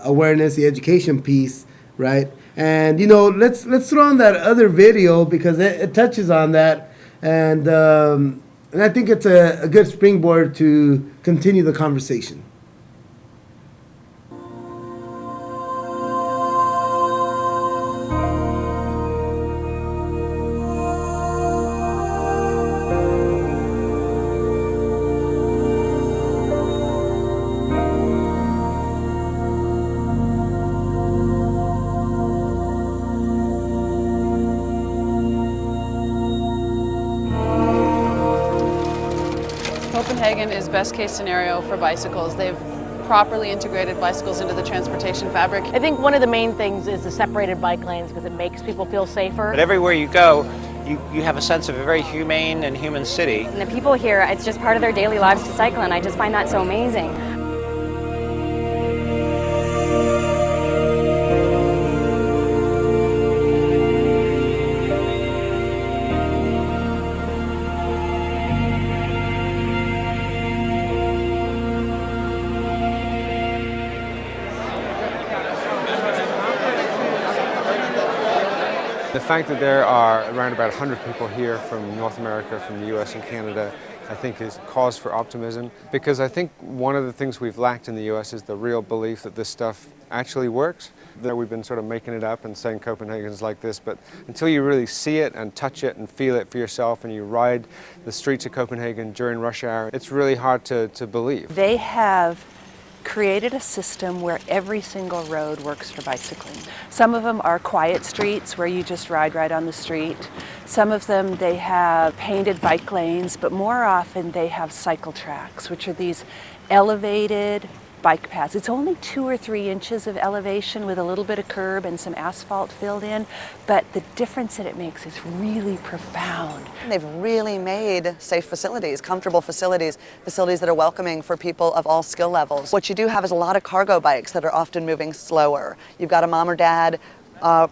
awareness, the education piece, right? And, let's throw on that other video because it touches on that, and I think it's a good springboard to continue the conversation. Copenhagen is best case scenario for bicycles. They've properly integrated bicycles into the transportation fabric. I think one of the main things is the separated bike lanes because it makes people feel safer. But everywhere you go, you have a sense of a very humane and human city. And the people here, it's just part of their daily lives to cycle, and I just find that so amazing. The fact that there are around about 100 people here from North America, from the US and Canada, I think is cause for optimism, because I think one of the things we've lacked in the US is the real belief that this stuff actually works. That we've been sort of making it up and saying Copenhagen's like this, but until you really see it and touch it and feel it for yourself and you ride the streets of Copenhagen during rush hour, it's really hard to believe. They have created a system where every single road works for bicycling. Some of them are quiet streets where you just ride right on the street. Some of them they have painted bike lanes, but more often they have cycle tracks, which are these elevated bike paths. It's only 2 or 3 inches of elevation with a little bit of curb and some asphalt filled in, but the difference that it makes is really profound. They've really made safe facilities, comfortable facilities, facilities that are welcoming for people of all skill levels. What you do have is a lot of cargo bikes that are often moving slower. You've got a mom or dad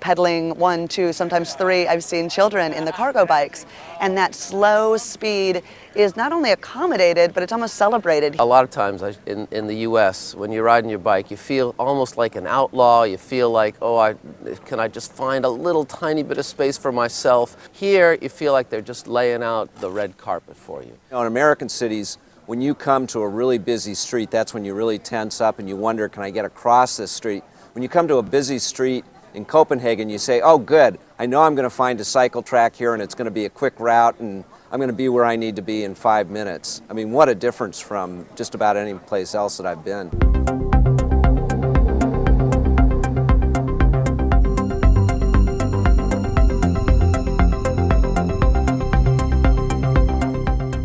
pedaling 1, 2, sometimes 3. I've seen children in the cargo bikes. And that slow speed is not only accommodated, but it's almost celebrated. A lot of times in the US, when you're riding your bike, you feel almost like an outlaw. You feel like, oh, can I just find a little tiny bit of space for myself? Here, you feel like they're just laying out the red carpet for you. In American cities, when you come to a really busy street, that's when you really tense up and you wonder, can I get across this street? When you come to a busy street in Copenhagen, you say, oh good, I know I'm going to find a cycle track here and it's going to be a quick route and I'm going to be where I need to be in 5 minutes. I mean, what a difference from just about any place else that I've been.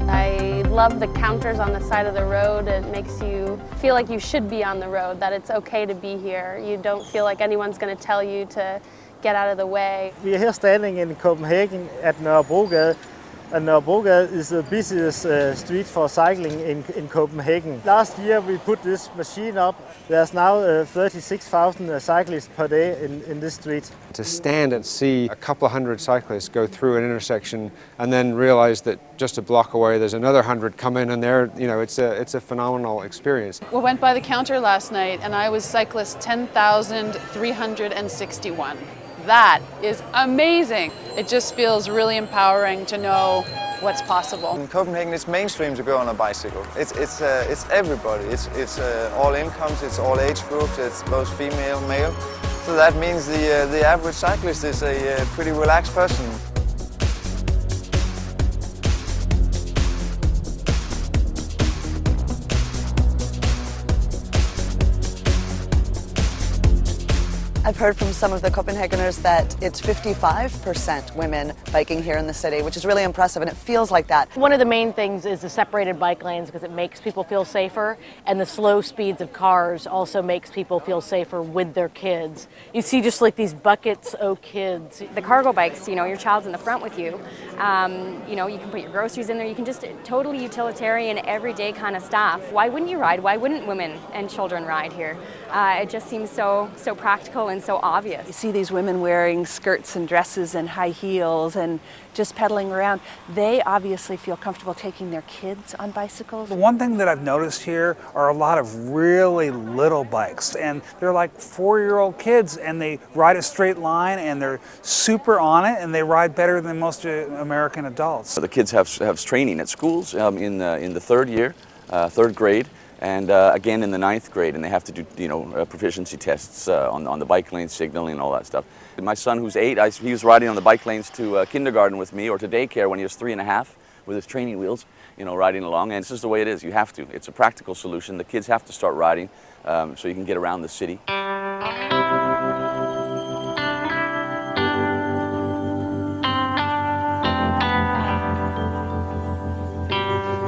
I love the counters on the side of the road. It makes you feel like you should be on the road, that it's okay to be here. You don't feel like anyone's going to tell you to get out of the way. We are here standing in Copenhagen at Nørrebrogade, and Nørrebrogade is the busiest street for cycling in Copenhagen. Last year we put this machine up. There's now 36,000 cyclists per day in this street. To stand and see a couple of hundred cyclists go through an intersection and then realize that just a block away there's another 100 come in and they're, you know, it's a phenomenal experience. We went by the counter last night and I was cyclist 10,361. That is amazing. It just feels really empowering to know what's possible. In Copenhagen, it's mainstream to go on a bicycle. It's everybody. It's all incomes, it's all age groups, it's both female, male. So that means the average cyclist is a pretty relaxed person. I've heard from some of the Copenhageners that it's 55% women biking here in the city, which is really impressive, and it feels like that. One of the main things is the separated bike lanes because it makes people feel safer, and the slow speeds of cars also makes people feel safer with their kids. You see just like these buckets of kids. The cargo bikes, you know, your child's in the front with you. You know, you can put your groceries in there. You can just totally utilitarian, everyday kind of stuff. Why wouldn't you ride? Why wouldn't women and children ride here? It just seems so practical and so obvious. You see these women wearing skirts and dresses and high heels and just pedaling around. They obviously feel comfortable taking their kids on bicycles. The one thing that I've noticed here are a lot of really little bikes, and they're like 4-year-old kids, and they ride a straight line and they're super on it, and they ride better than most American adults. The kids have training at schools in the third year, third grade. And again in the 9th grade, and they have to do, you know, proficiency tests on the bike lane signaling and all that stuff. My son, who's 8, he was riding on the bike lanes to kindergarten with me, or to daycare when he was 3.5 with his training wheels, you know, riding along. And it's just the way it is. You have to. It's a practical solution. The kids have to start riding so you can get around the city.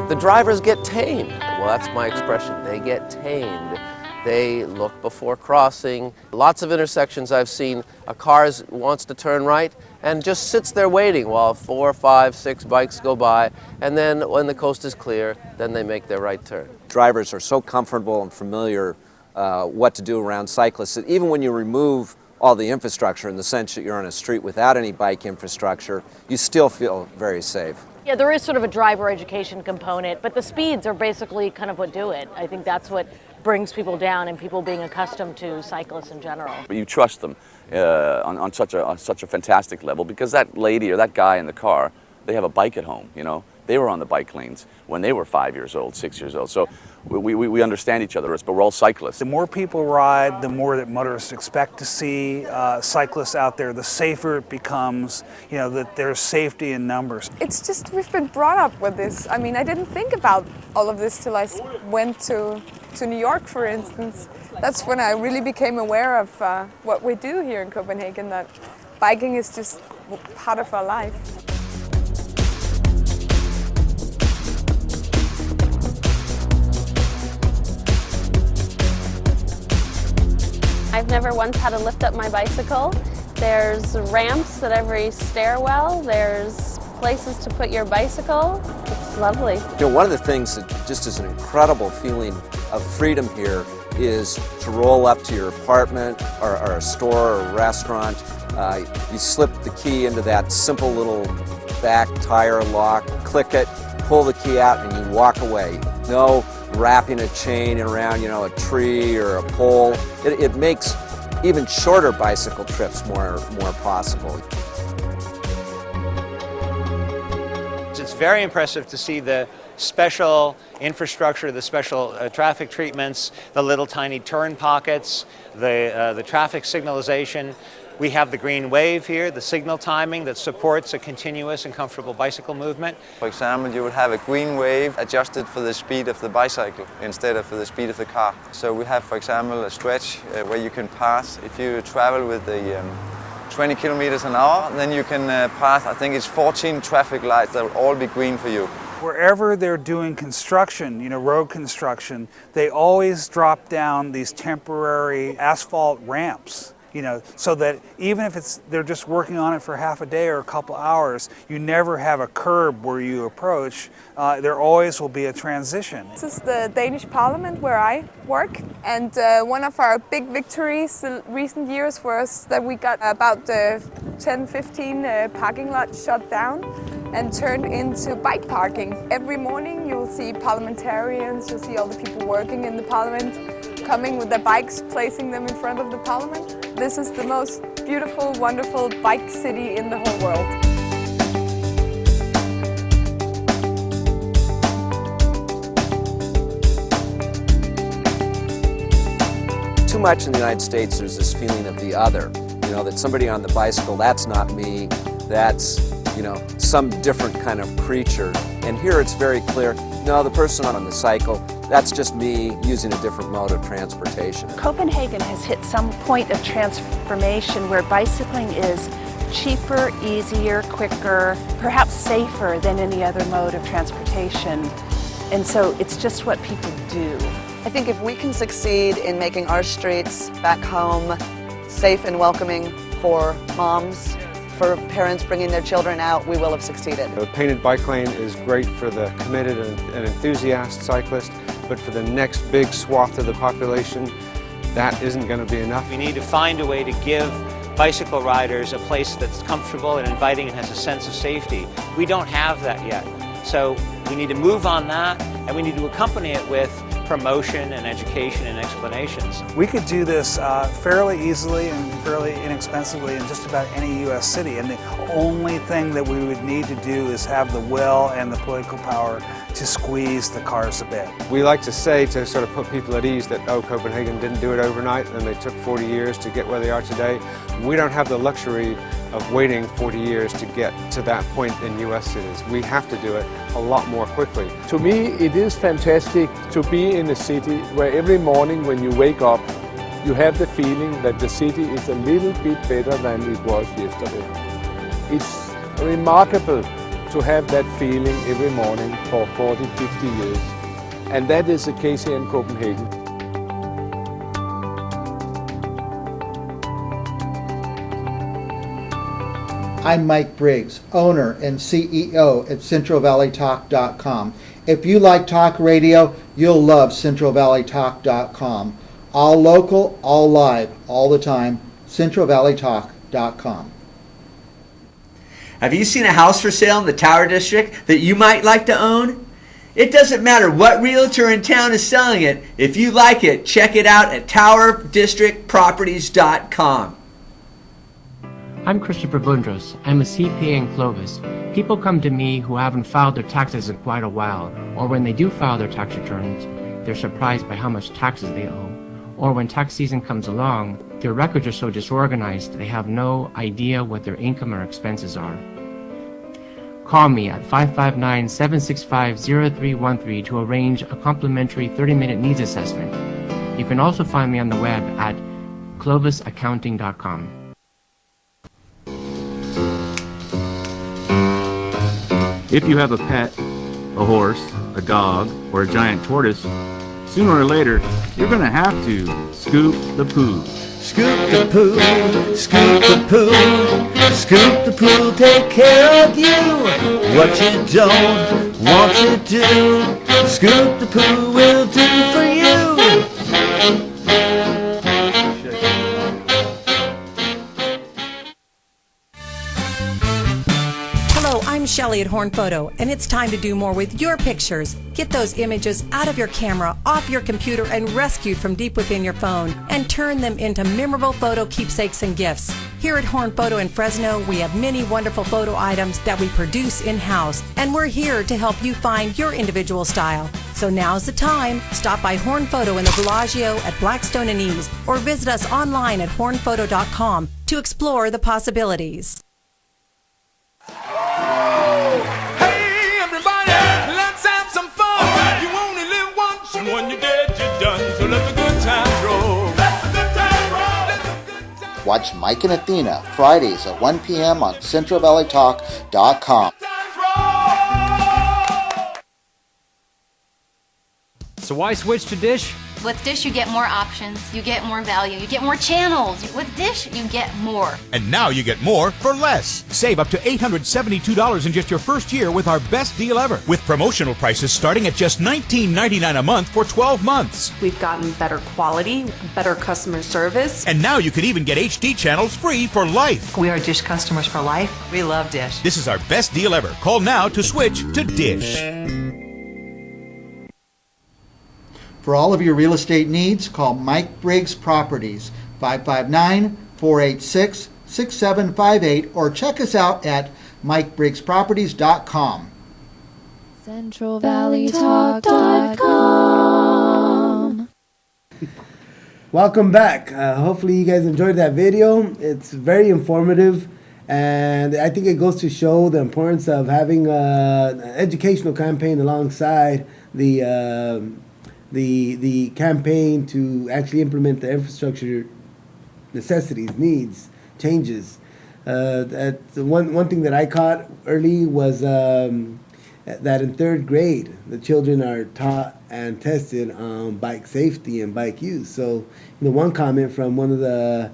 The drivers get tamed. Well, that's my expression. They get tamed. They look before crossing. Lots of intersections I've seen, a car wants to turn right and just sits there waiting while 4, 5, 6 bikes go by, and then when the coast is clear, then they make their right turn. Drivers are so comfortable and familiar what to do around cyclists that even when you remove all the infrastructure in the sense that you're on a street without any bike infrastructure, you still feel very safe. Yeah, there is sort of a driver education component, but the speeds are basically kind of what do it. I think that's what brings people down and people being accustomed to cyclists in general. But you trust them on such a fantastic level, because that lady or that guy in the car, they have a bike at home, you know. They were on the bike lanes when they were 5 years old, 6 years old. So we understand each other, but we're all cyclists. The more people ride, the more that motorists expect to see cyclists out there, the safer it becomes, you know, that there's safety in numbers. It's just we've been brought up with this. I mean, I didn't think about all of this till I went to New York, for instance. That's when I really became aware of what we do here in Copenhagen, that biking is just part of our life. I've never once had to lift up my bicycle. There's ramps at every stairwell. There's places to put your bicycle. It's lovely. You know, one of the things that just is an incredible feeling of freedom here is to roll up to your apartment or a store or a restaurant. You slip the key into that simple little back tire lock, click it, pull the key out, and you walk away. No wrapping a chain around, you know, a tree or a pole. It makes even shorter bicycle trips more possible. It's very impressive to see the special infrastructure, the special traffic treatments, the little tiny turn pockets, the traffic signalization. We have the green wave here, the signal timing that supports a continuous and comfortable bicycle movement. For example, you would have a green wave adjusted for the speed of the bicycle instead of for the speed of the car. So we have, for example, a stretch where you can pass. If you travel with the 20 kilometers an hour, then you can pass, I think it's 14 traffic lights that will all be green for you. Wherever they're doing construction, you know, road construction, they always drop down these temporary asphalt ramps. You know, so that even if they're just working on it for half a day or a couple hours, you never have a curb where you approach. There always will be a transition. This is the Danish Parliament where I work, and one of our big victories in recent years was that we got about 10-15 parking lots shut down and turned into bike parking. Every morning you'll see parliamentarians, you'll see all the people working in the parliament coming with their bikes, placing them in front of the parliament. This is the most beautiful, wonderful bike city in the whole world. Too much in the United States, there's this feeling of the other. You know, that somebody on the bicycle, that's not me, that's, you know, some different kind of creature. And here it's very clear, no, the person on the cycle, that's just me using a different mode of transportation. Copenhagen has hit some point of transformation where bicycling is cheaper, easier, quicker, perhaps safer than any other mode of transportation. And so it's just what people do. I think if we can succeed in making our streets back home safe and welcoming for moms, for parents bringing their children out, we will have succeeded. The painted bike lane is great for the committed and enthusiast cyclist, but for the next big swath of the population, that isn't going to be enough. We need to find a way to give bicycle riders a place that's comfortable and inviting and has a sense of safety. We don't have that yet. So we need to move on that, and we need to accompany it with promotion and education and explanations. We could do this fairly easily and fairly inexpensively in just about any U.S. city, and the only thing that we would need to do is have the will and the political power to squeeze the cars a bit. We like to say, to sort of put people at ease, that, oh, Copenhagen didn't do it overnight and they took 40 years to get where they are today. We don't have the luxury of waiting 40 years to get to that point in U.S. cities. We have to do it a lot more quickly. To me, it is fantastic to be in a city where every morning when you wake up, you have the feeling that the city is a little bit better than it was yesterday. It's remarkable to have that feeling every morning for 40, 50 years. And that is the case here in Copenhagen. I'm Mike Briggs, owner and CEO at CentralValleyTalk.com. If you like talk radio, you'll love CentralValleyTalk.com. All local, all live, all the time, CentralValleyTalk.com. Have you seen a house for sale in the Tower District that you might like to own? It doesn't matter what realtor in town is selling it. If you like it, check it out at towerdistrictproperties.com. I'm Christopher Bundros. I'm a CPA in Clovis. People come to me who haven't filed their taxes in quite a while, or when they do file their tax returns, they're surprised by how much taxes they owe. Or when tax season comes along, their records are so disorganized they have no idea what their income or expenses are. Call me at 559-765-0313 to arrange a complimentary 30-minute needs assessment. You can also find me on the web at clovisaccounting.com. If you have a pet, a horse, a dog, or a giant tortoise, sooner or later, you're going to have to scoop the poo. Scoop the poo, scoop the poo, scoop the poo, take care of you. What you don't want to do, scoop the poo will do for you. Hello, I'm Shelley at Horn Photo, and it's time to do more with your pictures. Get those images out of your camera, off your computer, and rescued from deep within your phone, and turn them into memorable photo keepsakes and gifts. Here at Horn Photo in Fresno, we have many wonderful photo items that we produce in-house, and we're here to help you find your individual style. So now's the time. Stop by Horn Photo in the Bellagio at Blackstone and East, or visit us online at hornphoto.com to explore the possibilities. Hey everybody, let's have some fun. Right. You only live once, and when you're dead, you're done. So let the good times roll. Let the good times roll. Let the good times. Watch Mike and Athena Fridays at 1 p.m. on CentralValleyTalk.com. So why switch to Dish? With Dish, you get more options, you get more value, you get more channels. With Dish, you get more. And now you get more for less. Save up to $872 in just your first year with our best deal ever. With promotional prices starting at just $19.99 a month for 12 months. We've gotten better quality, better customer service. And now you can even get HD channels free for life. We are Dish customers for life. We love Dish. This is our best deal ever. Call now to switch to Dish. For all of your real estate needs, call Mike Briggs Properties, 559-486-6758, or check us out at MikeBriggsProperties.com. CentralValleyTalk.com. Welcome back. Hopefully you guys enjoyed that video. It's very informative, and I think it goes to show the importance of having an educational campaign alongside the campaign to actually implement the infrastructure necessities, needs, changes. One thing that I caught early was that in third grade, the children are taught and tested on bike safety and bike use. So, one comment from one of the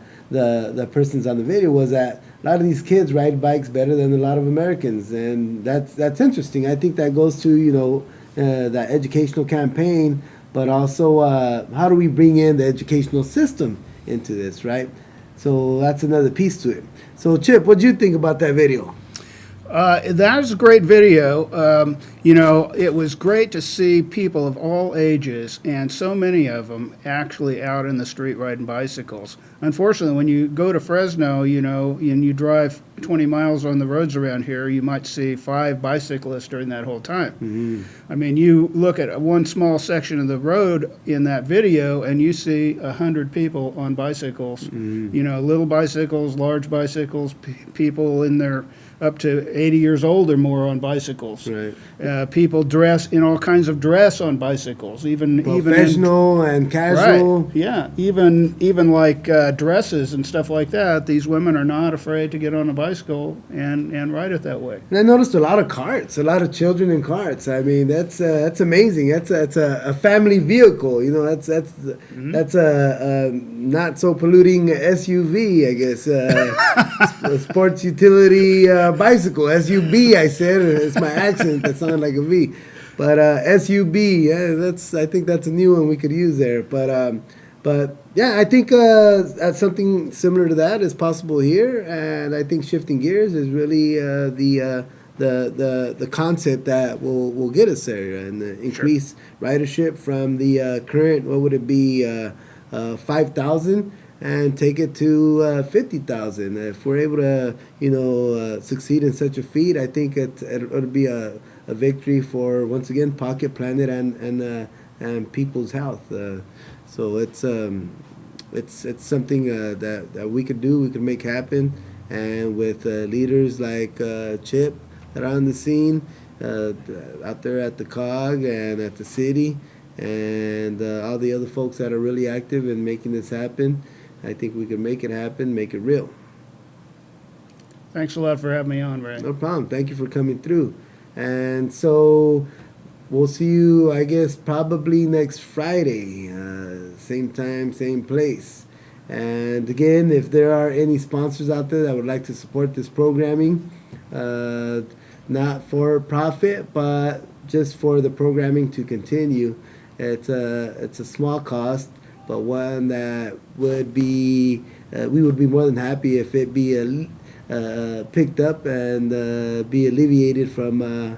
persons on the video was that a lot of these kids ride bikes better than a lot of Americans, and that's interesting. I think that goes to that educational campaign. But also, how do we bring in the educational system into this, right? So that's another piece to it. So, Chip, what do you think about that video? That was a great video. It was great to see people of all ages, and so many of them actually out in the street riding bicycles. Unfortunately, when you go to Fresno, and you drive 20 miles on the roads around here, you might see 5 bicyclists during that whole time. Mm-hmm. I mean, you look at one small section of the road in that video, and you see 100 people on bicycles. Mm-hmm. Little bicycles, large bicycles, people in their up to 80 years old or more on bicycles. Right. People dress in all kinds of dress on bicycles, even professional and casual. Right. Yeah, even like dresses and stuff like that. These women are not afraid to get on a bicycle and ride it that way. And I noticed a lot of carts, a lot of children in carts. I mean, that's amazing. That's a family vehicle. That's a not so polluting SUV, I guess. A sports utility bicycle, SUB. I said it's my accent that sounded like a V, but SUB. Yeah, I think that's a new one we could use there. But But yeah, I think that's something similar to that is possible here, and I think shifting gears is really the concept that will get us there and increase ridership from the current, what would it be, 5,000, and take it to 50,000. If we're able to succeed in such a feat, I think it'll be a victory for, once again, Pocket, Planet, and people's health. So it's something that we could do, we could make happen, and with leaders like Chip that are on the scene, out there at the COG and at the city, and all the other folks that are really active in making this happen, I think we can make it happen, make it real. Thanks a lot for having me on, Ray. No problem. Thank you for coming through. And so we'll see you, I guess, probably next Friday, same time, same place. And again, if there are any sponsors out there that would like to support this programming, not for profit, but just for the programming to continue, it's a small cost, but one that would be, we would be more than happy if it be picked up and be alleviated from our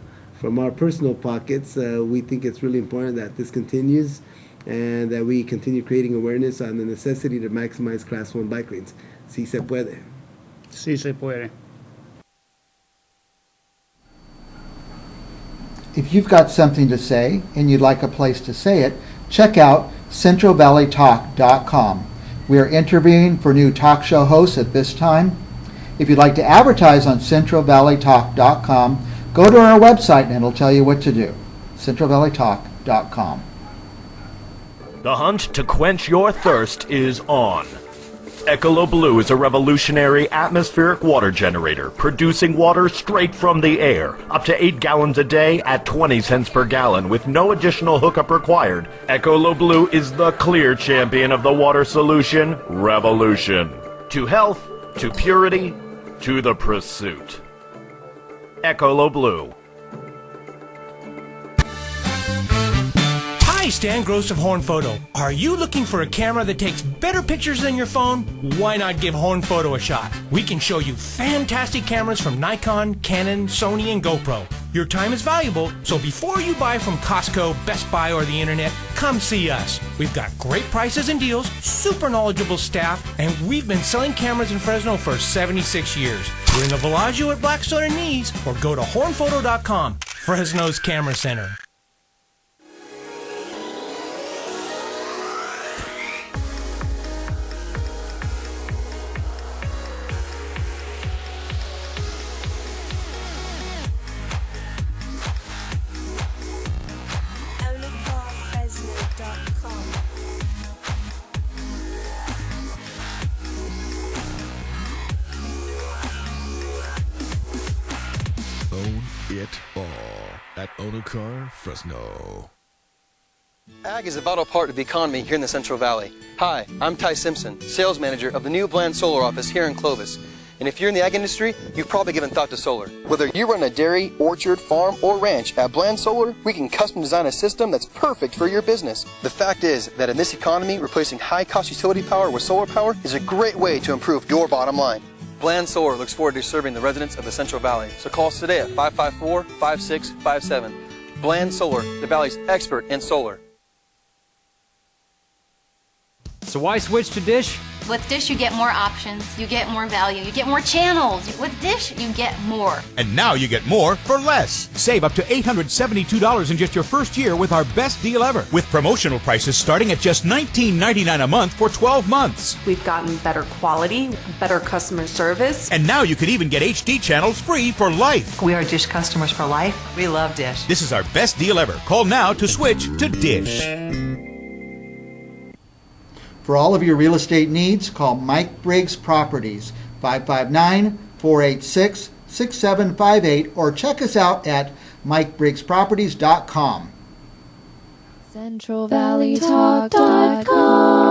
personal pockets. We think it's really important that this continues and that we continue creating awareness on the necessity to maximize Class 1 bike lanes. Si se puede. Si se puede. If you've got something to say and you'd like a place to say it, check out CentralValleyTalk.com. We are interviewing for new talk show hosts at this time. If you'd like to advertise on CentralValleyTalk.com, go to our website and it'll tell you what to do. CentralValleyTalk.com. The hunt to quench your thirst is on. Ecolo Blue is a revolutionary atmospheric water generator, producing water straight from the air, up to 8 gallons a day at 20 cents per gallon with no additional hookup required. Ecolo Blue is the clear champion of the water solution revolution. To health, to purity, to the pursuit. Ecolo Blue. Hi, Stan Gross of Horn Photo. Are you looking for a camera that takes better pictures than your phone? Why not give Horn Photo a shot? We can show you fantastic cameras from Nikon, Canon, Sony, and GoPro. Your time is valuable, so before you buy from Costco, Best Buy, or the internet, come see us. We've got great prices and deals, super knowledgeable staff, and we've been selling cameras in Fresno for 76 years. We're in the Villaggio at Blackstone and Nees, or go to hornphoto.com, Fresno's Camera Center. It all at Onacar, Fresno. Ag is a vital part of the economy here in the Central Valley. Hi, I'm Ty Simpson, sales manager of the new Bland Solar office here in Clovis. And if you're in the ag industry, you've probably given thought to solar. Whether you run a dairy, orchard, farm, or ranch, at Bland Solar, we can custom design a system that's perfect for your business. The fact is that in this economy, replacing high-cost utility power with solar power is a great way to improve your bottom line. Bland Solar looks forward to serving the residents of the Central Valley. So call us today at 554-5657. Bland Solar, the Valley's expert in solar. So why switch to Dish? With Dish, you get more options, you get more value, you get more channels. With Dish, you get more. And now you get more for less. Save up to $872 in just your first year with our best deal ever. With promotional prices starting at just $19.99 a month for 12 months. We've gotten better quality, better customer service. And now you could even get HD channels free for life. We are Dish customers for life. We love Dish. This is our best deal ever. Call now to switch to Dish. For all of your real estate needs, call Mike Briggs Properties, 559-486-6758, or check us out at MikeBriggsProperties.com. CentralValleyTalk.com